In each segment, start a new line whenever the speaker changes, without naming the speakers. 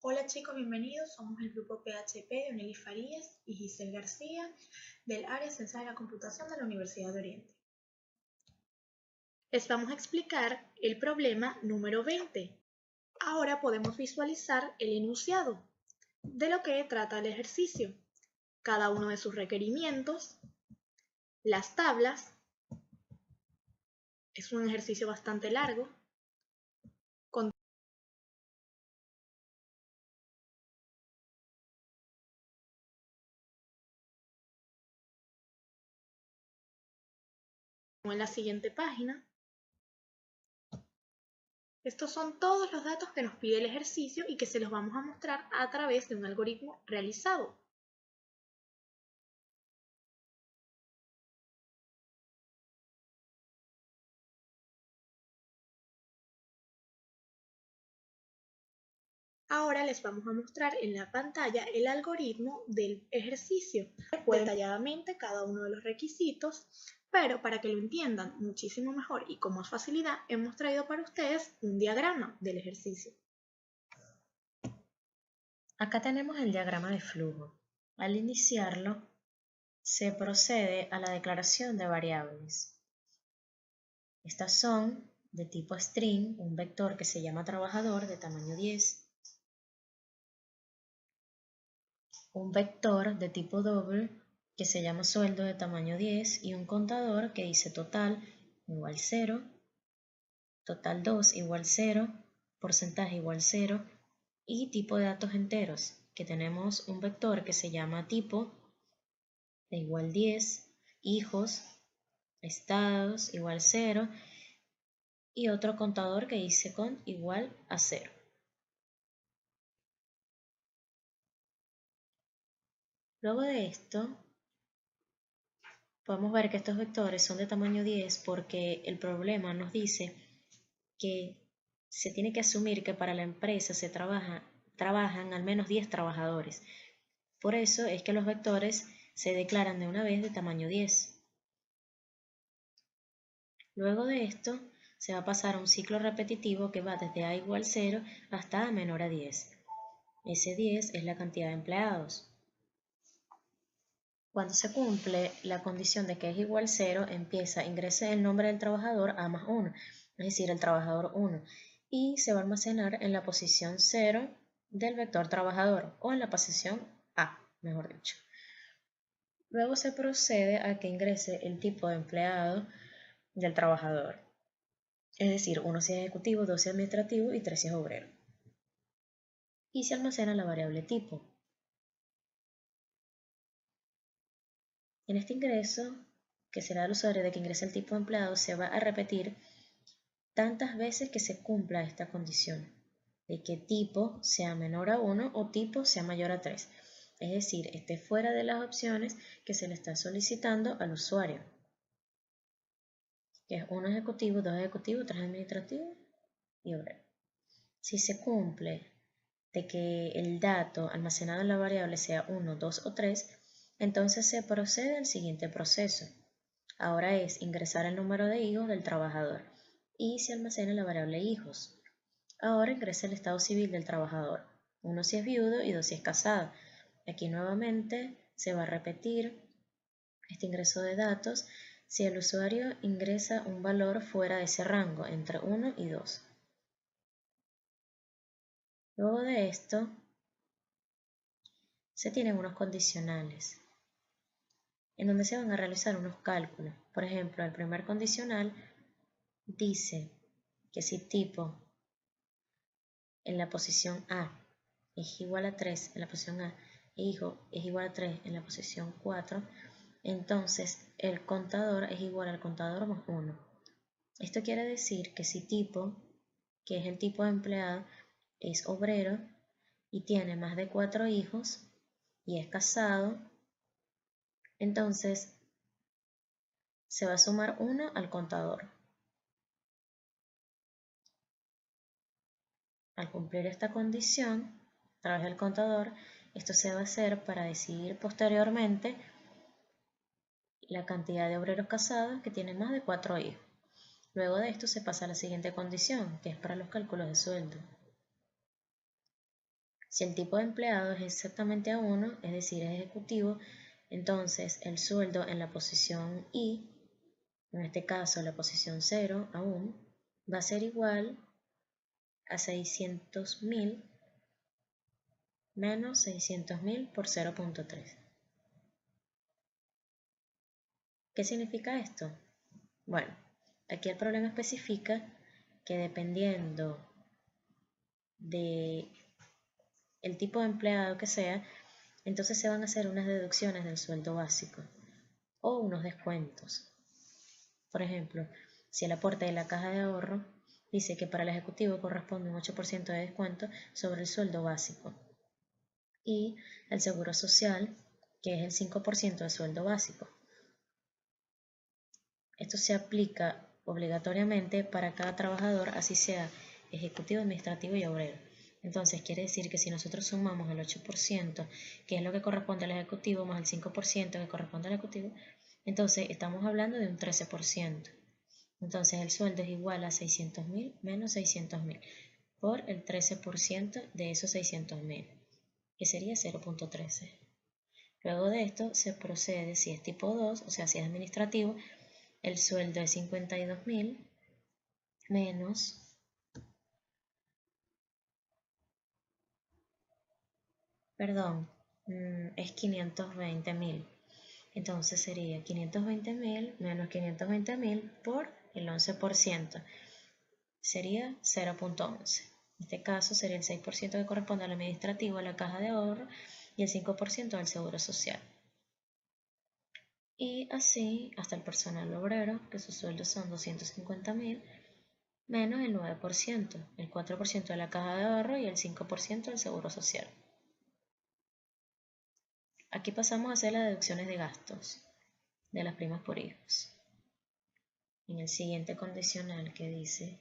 Hola chicos, bienvenidos. Somos el grupo PHP de Onely Farías y Giselle García del área de Ciencias de la Computación de la Universidad de Oriente. Les vamos a explicar el problema número 20. Ahora podemos visualizar el enunciado de lo que trata el ejercicio, cada uno de sus requerimientos, las tablas. Es un ejercicio bastante largo. Con en la siguiente página. Estos son todos los datos que nos pide el ejercicio y que se los vamos a mostrar a través de un algoritmo realizado. Ahora les vamos a mostrar en la pantalla el algoritmo del ejercicio, detalladamente cada uno de los requisitos, pero para que lo entiendan muchísimo mejor y con más facilidad, hemos traído para ustedes un diagrama del ejercicio.
Acá tenemos el diagrama de flujo. Al iniciarlo, se procede a la declaración de variables. Estas son de tipo string, un vector que se llama trabajador de tamaño 10, un vector de tipo double que se llama sueldo de tamaño 10 y un contador que dice total igual 0, total 2 igual 0, porcentaje igual 0 y tipo de datos enteros, que tenemos un vector que se llama tipo de igual 10, hijos, estados igual 0 y otro contador que dice con igual a 0. Luego de esto, podemos ver que estos vectores son de tamaño 10 porque el problema nos dice que se tiene que asumir que para la empresa trabajan al menos 10 trabajadores. Por eso es que los vectores se declaran de una vez de tamaño 10. Luego de esto, se va a pasar a un ciclo repetitivo que va desde a igual 0 hasta a menor a 10. Ese 10 es la cantidad de empleados. Cuando se cumple la condición de que es igual 0, ingrese el nombre del trabajador a más 1, es decir, el trabajador 1, y se va a almacenar en la posición 0 del vector trabajador, o en la posición A, mejor dicho. Luego se procede a que ingrese el tipo de empleado del trabajador, es decir, 1 si es ejecutivo, 2 si es administrativo y 3 si es obrero. Y se almacena la variable tipo. En este ingreso, que será el usuario de que ingrese el tipo de empleado, se va a repetir tantas veces que se cumpla esta condición, de que tipo sea menor a 1 o tipo sea mayor a 3. Es decir, esté fuera de las opciones que se le está solicitando al usuario, que es 1 ejecutivo, 2 ejecutivos, 3 administrativos y obrero. Si se cumple de que el dato almacenado en la variable sea 1, 2 o 3, entonces se procede al siguiente proceso. Ahora es ingresar el número de hijos del trabajador y se almacena la variable hijos. Ahora ingresa el estado civil del trabajador, 1 si es viudo y 2 si es casado. Aquí nuevamente se va a repetir este ingreso de datos si el usuario ingresa un valor fuera de ese rango, entre 1 y 2. Luego de esto, se tienen unos condicionales, en donde se van a realizar unos cálculos. Por ejemplo, el primer condicional dice que si tipo en la posición A es igual a 3 en la posición A e hijo es igual a 3 en la posición 4, entonces el contador es igual al contador más 1. Esto quiere decir que si tipo, que es el tipo de empleado, es obrero y tiene más de 4 hijos y es casado, entonces se va a sumar 1 al contador. Al cumplir esta condición, a través del contador, esto se va a hacer para decidir posteriormente la cantidad de obreros casados que tienen más de 4 hijos. Luego de esto se pasa a la siguiente condición, que es para los cálculos de sueldo. Si el tipo de empleado es exactamente A1, es decir, es ejecutivo, entonces el sueldo en la posición I, en este caso la posición 0 aún, va a ser igual a 600.000 menos 600.000 por 0.3. ¿Qué significa esto? Bueno, aquí el problema especifica que dependiendo de el tipo de empleado que sea, entonces se van a hacer unas deducciones del sueldo básico o unos descuentos. Por ejemplo, si el aporte de la caja de ahorro dice que para el ejecutivo corresponde un 8% de descuento sobre el sueldo básico y el seguro social, que es el 5% del sueldo básico. Esto se aplica obligatoriamente para cada trabajador, así sea ejecutivo, administrativo y obrero. Entonces quiere decir que si nosotros sumamos el 8%, que es lo que corresponde al ejecutivo, más el 5% que corresponde al ejecutivo, entonces estamos hablando de un 13%. Entonces el sueldo es igual a 600.000 menos 600.000 por el 13% de esos 600.000, que sería 0.13. Luego de esto se procede, si es tipo 2, o sea, si es administrativo, el sueldo es 52.000 menos es 520.000. Entonces sería 520.000 menos 520.000 por el 11%. Sería 0.11. En este caso sería el 6% que corresponde al administrativo, a la caja de ahorro, y el 5% al seguro social. Y así hasta el personal obrero, que sus sueldos son 250.000 menos el 9%, el 4% de la caja de ahorro y el 5% del seguro social. Aquí pasamos a hacer las deducciones de gastos de las primas por hijos. En el siguiente condicional que dice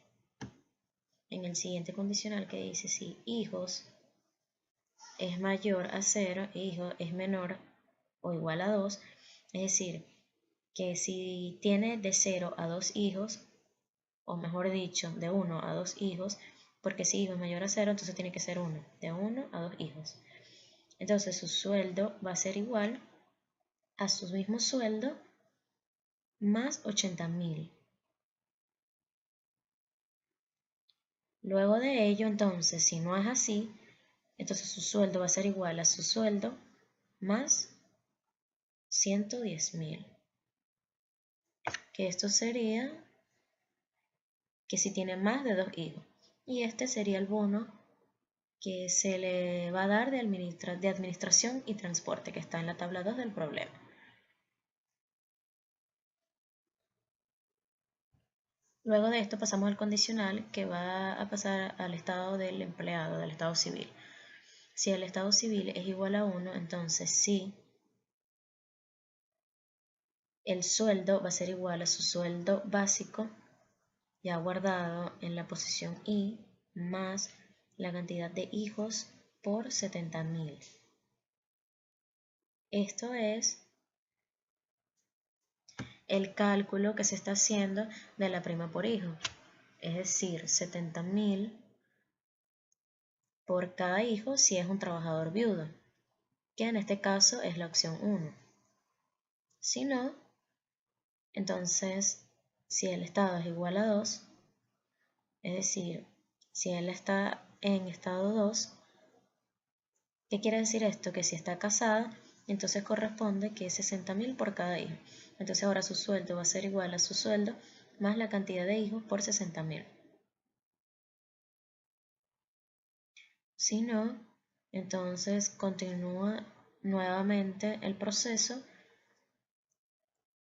si hijos es mayor a 0 e hijo es menor o igual a 2, es decir, que si tiene de 0 a 2 hijos, o mejor dicho, de 1 a 2 hijos, porque si hijo es mayor a 0, entonces tiene que ser 1, de 1 a 2 hijos. Entonces su sueldo va a ser igual a su mismo sueldo más 80.000. Luego de ello, entonces, si no es así, entonces su sueldo va a ser igual a su sueldo más 110.000. Que esto sería que si tiene más de 2 hijos. Y este sería el bono que se le va a dar de administración y transporte, que está en la tabla 2 del problema. Luego de esto pasamos al condicional, que va a pasar al estado del empleado, del estado civil. Si el estado civil es igual a 1, entonces sí, el sueldo va a ser igual a su sueldo básico, ya guardado en la posición I, más la cantidad de hijos por 70.000. Esto es el cálculo que se está haciendo de la prima por hijo, es decir, 70.000 por cada hijo si es un trabajador viudo, que en este caso es la opción 1. Si no, entonces si el estado es igual a 2, es decir, si él está en estado 2, ¿qué quiere decir esto? Que si está casada, entonces corresponde que es 60.000 por cada hijo. Entonces ahora su sueldo va a ser igual a su sueldo más la cantidad de hijos por 60.000. Si no, entonces continúa nuevamente el proceso.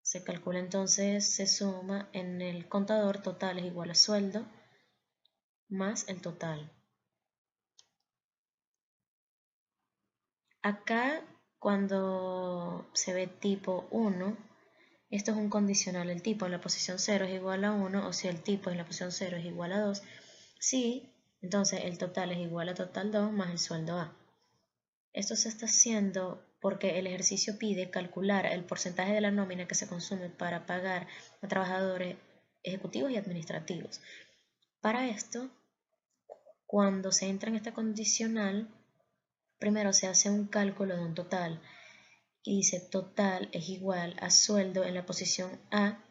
Se calcula entonces, se suma en el contador total es igual a sueldo más el total. Acá cuando se ve tipo 1, esto es un condicional, el tipo en la posición 0 es igual a 1, o si el tipo en la posición 0 es igual a 2, sí, entonces el total es igual a total 2 más el sueldo A. Esto se está haciendo porque el ejercicio pide calcular el porcentaje de la nómina que se consume para pagar a trabajadores ejecutivos y administrativos. Para esto, cuando se entra en este condicional, primero se hace un cálculo de un total y dice total es igual a sueldo en la posición A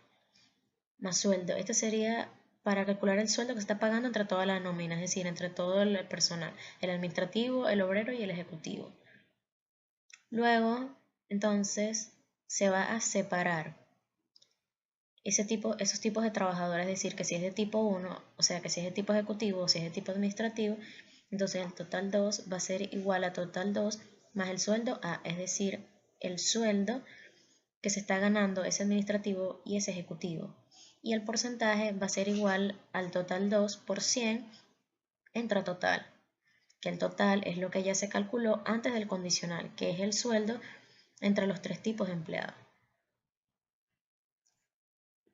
más sueldo. Este sería para calcular el sueldo que se está pagando entre toda la nómina, es decir, entre todo el personal, el administrativo, el obrero y el ejecutivo. Luego, entonces, se va a separar esos tipos de trabajadores, es decir, que si es de tipo 1, o sea, que si es de tipo ejecutivo o si es de tipo administrativo, entonces el total 2 va a ser igual a total 2 más el sueldo A, es decir, el sueldo que se está ganando ese administrativo y ese ejecutivo. Y el porcentaje va a ser igual al total 2 por 100 entre total, que el total es lo que ya se calculó antes del condicional, que es el sueldo entre los tres tipos de empleados.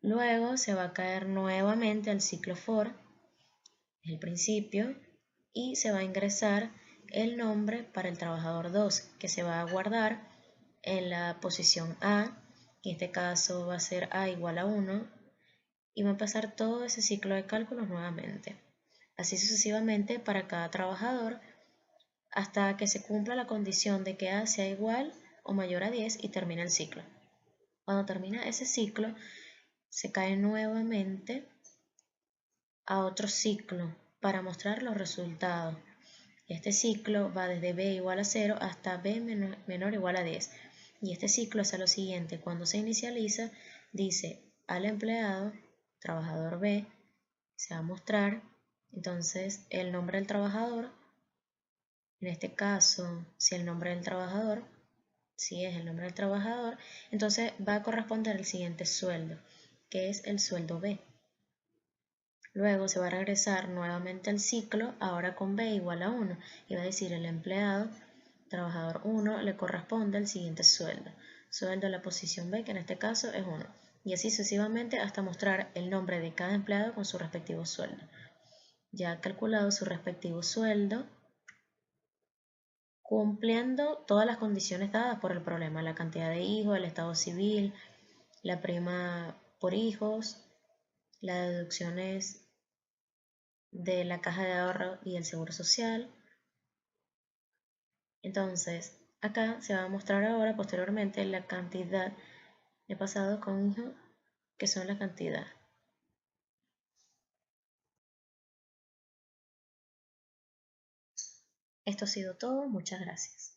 Luego se va a caer nuevamente al ciclo for, el principio, y se va a ingresar el nombre para el trabajador 2, que se va a guardar en la posición A, que en este caso va a ser A igual a 1, y va a pasar todo ese ciclo de cálculos nuevamente. Así sucesivamente para cada trabajador hasta que se cumpla la condición de que A sea igual o mayor a 10 y termina el ciclo. Cuando termina ese ciclo, se cae nuevamente a otro ciclo para mostrar los resultados. Este ciclo va desde B igual a 0 hasta B menor o igual a 10. Y este ciclo hace lo siguiente: cuando se inicializa, dice al empleado, trabajador B, se va a mostrar entonces el nombre del trabajador. En este caso, si el nombre del trabajador, si es el nombre del trabajador, entonces va a corresponder el siguiente sueldo, que es el sueldo B. Luego se va a regresar nuevamente al ciclo, ahora con B igual a 1, y va a decir el empleado, trabajador 1, le corresponde el siguiente sueldo. Sueldo de la posición B, que en este caso es 1. Y así sucesivamente hasta mostrar el nombre de cada empleado con su respectivo sueldo. Ya calculado su respectivo sueldo, cumpliendo todas las condiciones dadas por el problema, la cantidad de hijos, el estado civil, la prima por hijos, las deducciones de la caja de ahorro y el seguro social. Entonces, acá se va a mostrar ahora posteriormente la cantidad de pasado con hijo, que son la cantidad. Esto ha sido todo, muchas gracias.